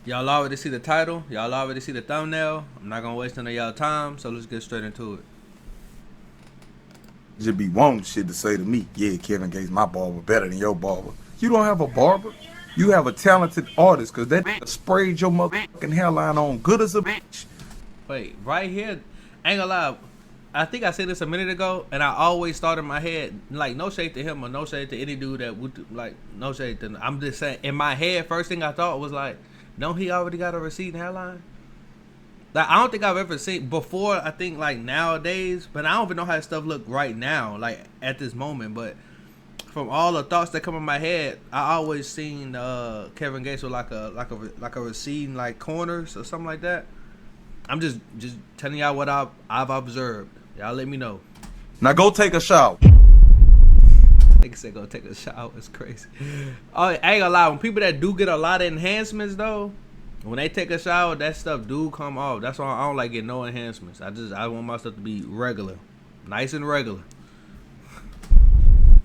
Y'all already see the title. Y'all already see the thumbnail. I'm not gonna waste any of y'all time, so let's get straight into it. Just be wanting shit to say to me. Yeah, Kevin Gates, my barber better than your barber. You don't have a barber. You have a talented artist, cause that sprayed your motherfucking hairline on good as a bitch. Wait, right here, ain't gonna lie. I think I said this a minute ago, and I always thought in my head, like, no shade to him or no shade to any dude that would, like, no shade to. I'm just saying, in my head, first thing I thought was like, don't he already got a receding hairline? Like, I don't think I've ever seen before. I think like nowadays, but I don't even know how that stuff look right now, like at this moment. But from all the thoughts that come in my head, I always seen Kevin Gates with like a receding like corners or something like that. I'm just telling y'all what I've observed. Y'all let me know. Now go take a shower. Nigga said go take a shower. It's crazy. Oh, I ain't gonna lie. When people that do get a lot of enhancements though, when they take a shower, that stuff do come off. That's why I don't like getting no enhancements. I want my stuff to be regular, nice and regular.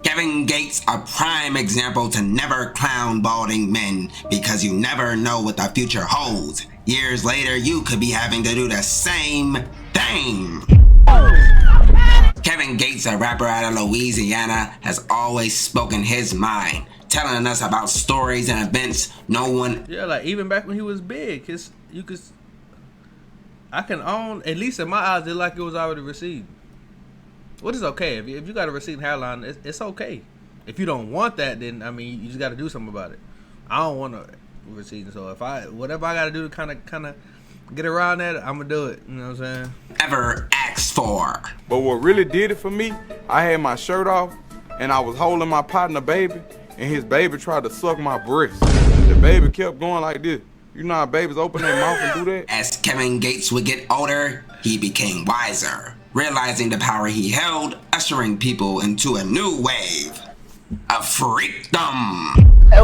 Kevin Gates, a prime example to never clown balding men, because you never know what the future holds. Years later, you could be having to do the same thing. Kevin Gates, a rapper out of Louisiana, has always spoken his mind, telling us about stories and events no one... Yeah, like even back when he was big, I can own, at least in my eyes, it like it was already receding. What is okay? If you got a receding hairline, it's okay. If you don't want that, then, I mean, you just got to do something about it. I don't want to receding, so whatever I got to do to kind of get around that, I'm going to do it. You know what I'm saying? Ever asked for. But what really did it for me, I had my shirt off and I was holding my partner baby, and his baby tried to suck my breast. The baby kept going like this. You know how babies open their mouth and do that? As Kevin Gates would get older, he became wiser, realizing the power he held, ushering people into a new wave of freakdom.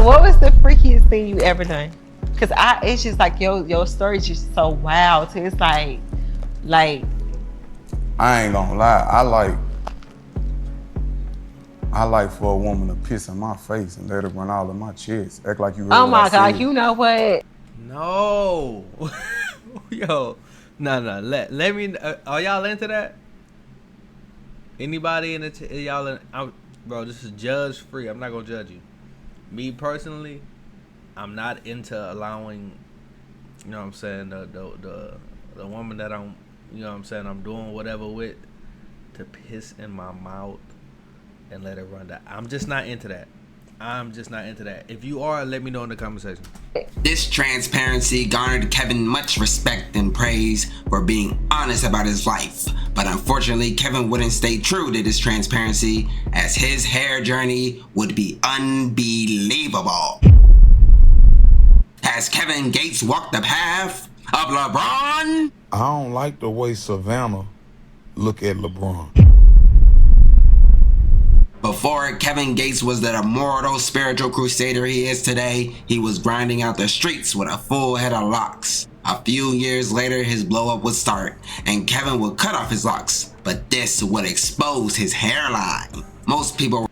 What was the freakiest thing you ever done? Cause it's just like your story is just so wild. So it's like. I ain't gonna lie. I like for a woman to piss in my face and let it run all in my chest. Act like you really. Oh my God! You know what? No. Yo. No. Let me. Are y'all into that? Anybody in y'all? Bro, this is judge free. I'm not gonna judge you. Me personally, I'm not into allowing. You know what I'm saying? The woman that I'm. You know what I'm saying? I'm doing whatever with, to piss in my mouth and let it run down. I'm just not into that. If you are, let me know in the comment section. This transparency garnered Kevin much respect and praise for being honest about his life. But unfortunately, Kevin wouldn't stay true to this transparency, as his hair journey would be unbelievable. Has Kevin Gates walked the path of LeBron? I don't like the way Savannah look at LeBron. Before Kevin Gates was the immortal spiritual crusader he is today, he was grinding out the streets with a full head of locks. A few years later, his blow up would start, and Kevin would cut off his locks, but this would expose his hairline. Most people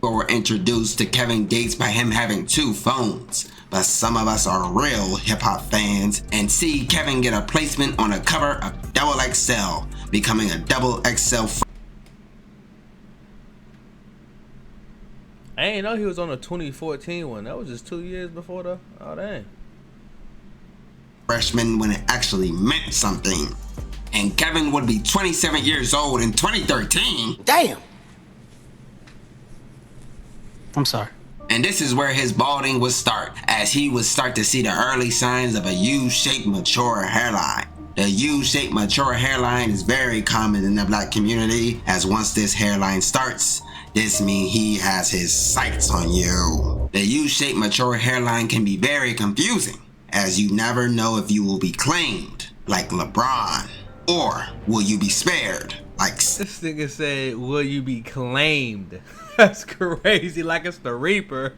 were introduced to Kevin Gates by him having 2 phones, but some of us are real hip-hop fans and see Kevin get a placement on a cover of Double XL, becoming a Double XL I ain't know he was on a 2014 one. That was just 2 years before the. Oh dang. freshman when it actually meant something. And Kevin would be 27 years old in 2013. Damn. I'm sorry. And this is where his balding would start, as he would start to see the early signs of a U-shaped mature hairline. The U-shaped mature hairline is very common in the black community, as once this hairline starts, this means he has his sights on you. The U-shaped mature hairline can be very confusing, as you never know if you will be claimed, like LeBron, or will you be spared, like... This nigga said, will you be claimed? That's crazy, like it's the Reaper.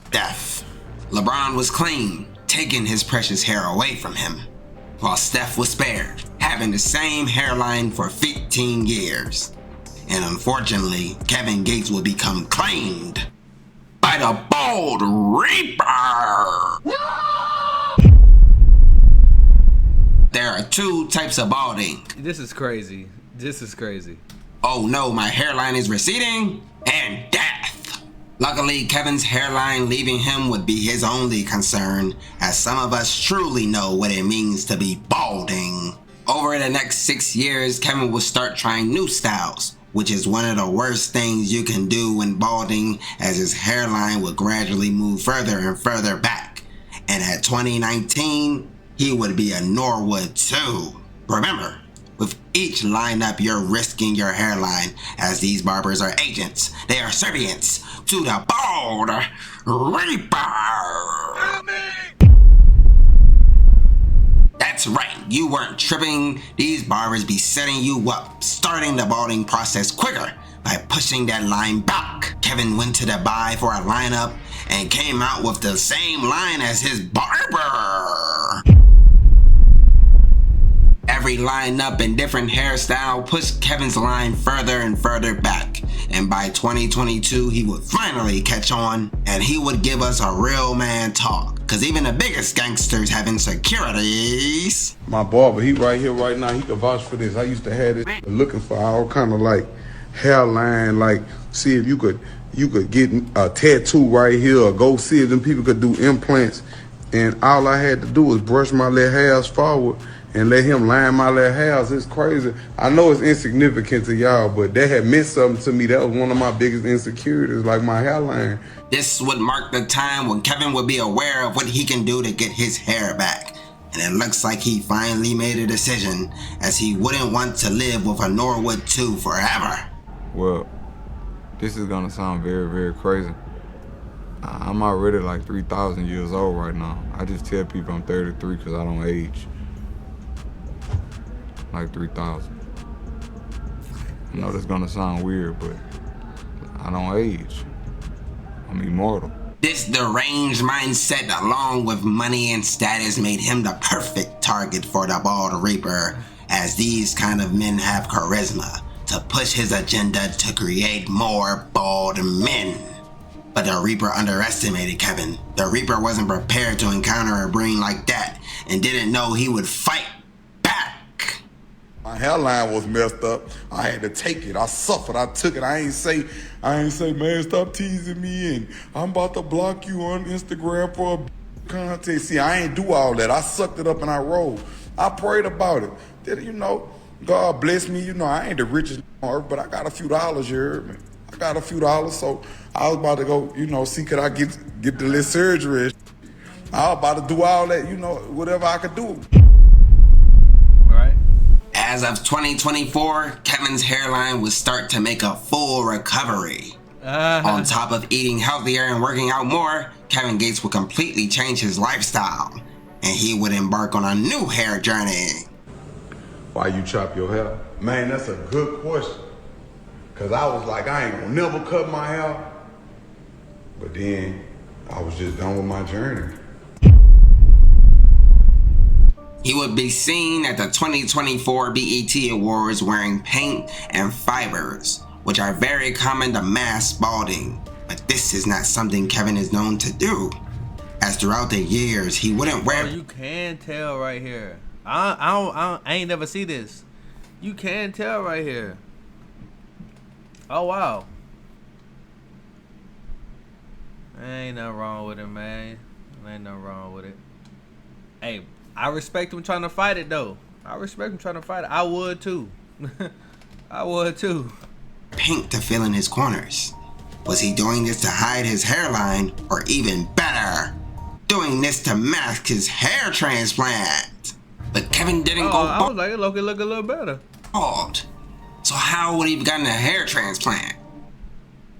Steph. LeBron was claimed, taking his precious hair away from him, while Steph was spared, having the same hairline for 15 years. And unfortunately, Kevin Gates will become claimed by the Bald Reaper. No! two types of balding. This is crazy. This is crazy. Oh no, my hairline is receding, and death. Luckily, Kevin's hairline leaving him would be his only concern, as some of us truly know what it means to be balding. Over the next 6 years, Kevin will start trying new styles, which is one of the worst things you can do when balding, as his hairline will gradually move further and further back. And at 2019, he would be a Norwood too. Remember, with each lineup, you're risking your hairline, as these barbers are agents. They are servants to the bald reaper. That's right, you weren't tripping. These barbers be setting you up, starting the balding process quicker by pushing that line back. Kevin went to the buy for a lineup and came out with the same line as his barber. Every lineup and different hairstyle pushed Kevin's line further and further back. And by 2022, he would finally catch on, and he would give us a real man talk. Cause even the biggest gangsters have insecurities. My barber, he right here right now, he can vouch for this. I used to have this looking for all kind of like hairline, like see if you could get a tattoo right here, or go see if them people could do implants. And all I had to do was brush my little hairs forward and let him line my little hairs. It's crazy. I know it's insignificant to y'all, but that had meant something to me. That was one of my biggest insecurities, like my hairline. This would mark the time when Kevin would be aware of what he can do to get his hair back. And it looks like he finally made a decision, as he wouldn't want to live with a Norwood 2 forever. Well, this is gonna sound very, very crazy. I'm already like 3,000 years old right now. I just tell people I'm 33 because I don't age. Like 3,000. I know that's gonna sound weird, but I don't age. I'm immortal. This deranged mindset, along with money and status, made him the perfect target for the Bald Reaper, as these kind of men have charisma to push his agenda to create more bald men. But the Reaper underestimated Kevin. The Reaper wasn't prepared to encounter a brain like that and didn't know he would fight back. My hairline was messed up. I had to take it. I suffered. I took it. I ain't say, man, stop teasing me and I'm about to block you on Instagram for a content. See, I ain't do all that. I sucked it up and I rolled. I prayed about it. That, God bless me. I ain't the richest on earth, but I got a few dollars, you heard me. I got a few dollars, so I was about to go, see could I get the little surgery. I was about to do all that, whatever I could do. Right. As of 2024, Kevin's hairline would start to make a full recovery. On top of eating healthier and working out more, Kevin Gates would completely change his lifestyle, and he would embark on a new hair journey. Why you chop your hair? Man, that's a good question. Cause I was like, I ain't gonna never cut my hair. But then I was just done with my journey. He would be seen at the 2024 BET Awards wearing paint and fibers, which are very common to mask balding. But this is not something Kevin is known to do, as throughout the years he wouldn't wear. Oh, you can tell right here. I ain't never see this. You can tell right here. Oh wow. Ain't nothing wrong with it, man. Ain't nothing wrong with it. Hey, I respect him trying to fight it though. I respect him trying to fight it. I would too. I would too. Paint to fill in his corners. Was he doing this to hide his hairline, or even better, doing this to mask his hair transplant? But Kevin didn't go I was like, it look a little better. Bald. So how would he have gotten a hair transplant?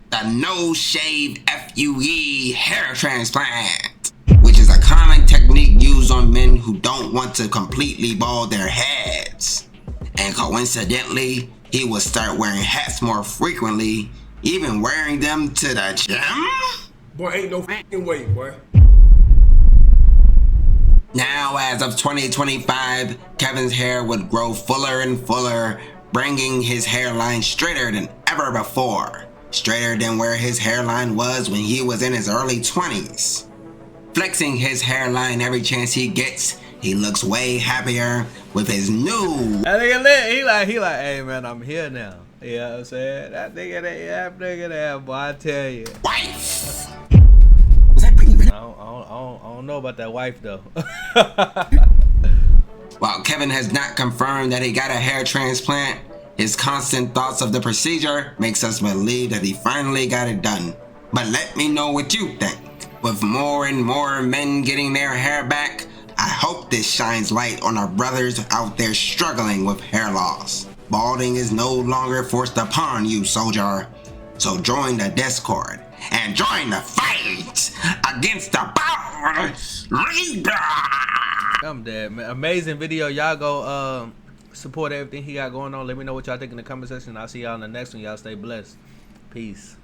The no-shave FUE hair transplant, which is a common technique used on men who don't want to completely bald their heads. And coincidentally, he would start wearing hats more frequently, even wearing them to the gym? Boy, ain't no f***ing way, boy. Now, as of 2025, Kevin's hair would grow fuller and fuller, bringing his hairline straighter than ever before. Straighter than where his hairline was when he was in his early 20s. Flexing his hairline every chance he gets, He looks way happier with his new That nigga lit. He like, hey man, I'm here now. You know what I'm saying? That nigga there, boy, I tell you. wife. I don't know about that wife though. While Kevin has not confirmed that he got a hair transplant, his constant thoughts of the procedure makes us believe that he finally got it done. But let me know what you think. With more and more men getting their hair back, I hope this shines light on our brothers out there struggling with hair loss. Balding is no longer forced upon you, soldier. So join the Discord and join the fight against the bald leader. I'm dead, man. Amazing video. Y'all go support everything he got going on. Let me know what y'all think in the comment section. I'll see y'all in the next one. Y'all stay blessed. Peace.